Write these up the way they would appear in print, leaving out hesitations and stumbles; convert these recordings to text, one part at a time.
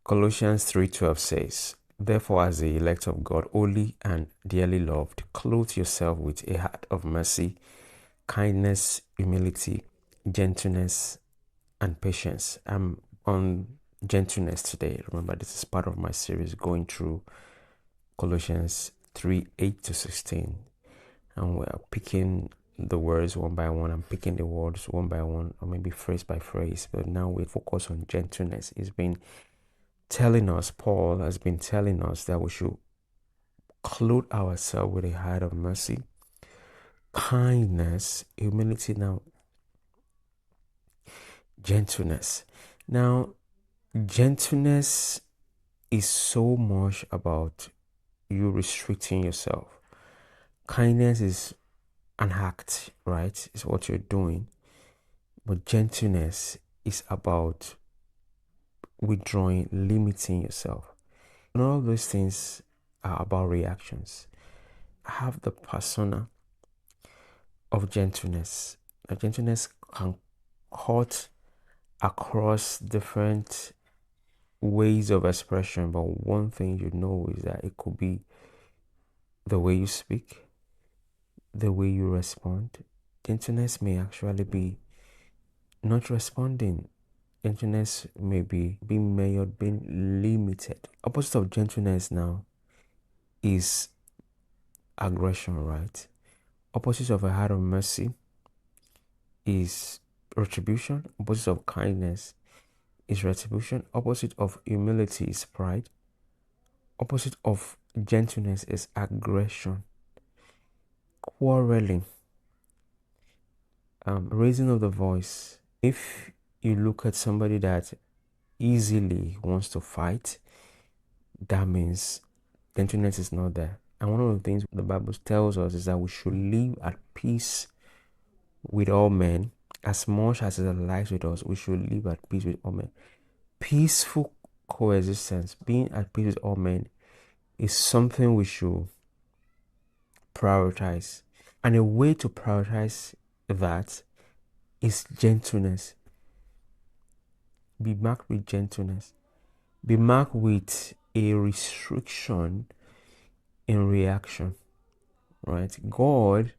Colossians 3:12 says, "Therefore, as the elect of God, holy and dearly loved, clothe yourself with a heart of mercy, kindness, humility, gentleness, and patience." I'm on gentleness today. Remember, this is part of my series going through Colossians 3:8-16. And we're picking the words one by one. I'm picking the words one by one, or maybe phrase by phrase. But now we focus on gentleness. Paul has been telling us that we should clothe ourselves with a heart of mercy, kindness, humility, now gentleness. Now, gentleness is so much about you restricting yourself. Kindness is an act, right? It's what you're doing. But gentleness is about withdrawing, limiting yourself. And all those things are about reactions. I have the persona of gentleness. Now, gentleness can cut across different ways of expression, but one thing you know is that it could be the way you speak, the way you respond. Gentleness may actually be not responding. Gentleness may be being measured, being limited. Opposite of gentleness now is aggression, right? Opposite of a heart of mercy is retribution. Opposite of kindness is retribution. Opposite of humility is pride. Opposite of gentleness is aggression. Quarreling. Raising of the voice. If you look at somebody that easily wants to fight, that means gentleness is not there. And one of the things the Bible tells us is that we should live at peace with all men. As much as it lies with us, we should live at peace with all men. Peaceful coexistence, being at peace with all men, is something we should prioritize. And a way to prioritize that is gentleness. Be marked with gentleness. Be marked with a restriction in reaction, right? God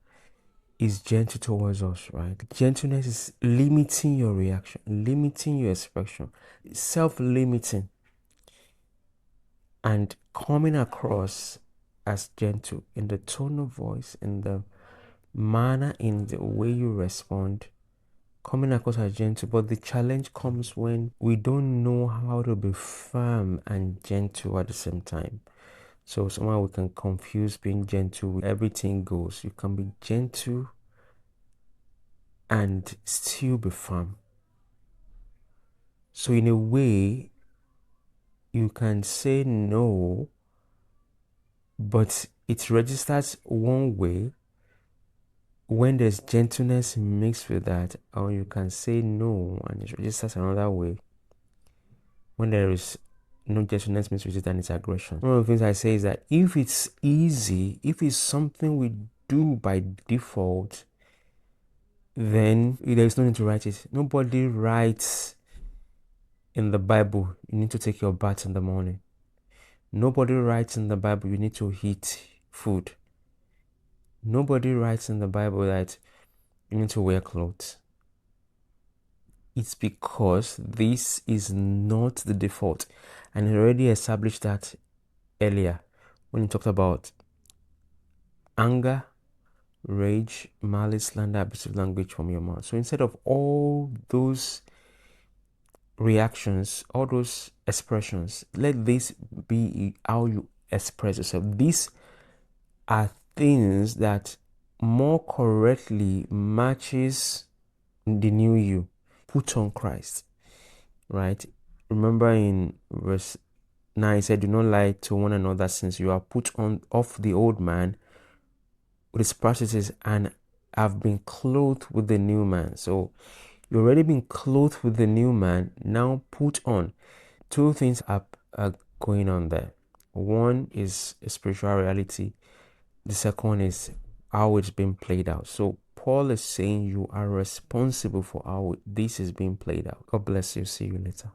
is gentle towards us, right? Gentleness is limiting your reaction, limiting your expression, self-limiting, and coming across as gentle in the tone of voice, in the manner, in the way you respond, coming across as gentle. But the challenge comes when we don't know how to be firm and gentle at the same time. So somehow we can confuse being gentle with everything goes. You can be gentle and still be firm. So in a way, you can say no, but it registers one way when there's gentleness mixed with that, or you can say no and it registers another way when there is no gentleness mixed with it and it's aggression. One of the things I say is that if it's easy, if it's something we do by default, then there's no need to write it. Nobody writes in the Bible, you need to take your bath in the morning. Nobody writes in the Bible, you need to eat food. Nobody writes in the Bible that you need to wear clothes. It's because this is not the default. And I already established that earlier when you talked about anger, rage, malice, slander, abusive language from your mouth. So instead of all those reactions, all those expressions, let this be how you express yourself. These are things that more correctly matches the new you. Put on Christ, right? Remember in verse 9 it said, "Do not lie to one another, since you are put on off the old man with his practices and have been clothed with the new man." So you've already been clothed with the new man. Now put on. Two things are going on there. One is a spiritual reality. The second one is how it's being played out. So Paul is saying you are responsible for how this is being played out. God bless you. See you later.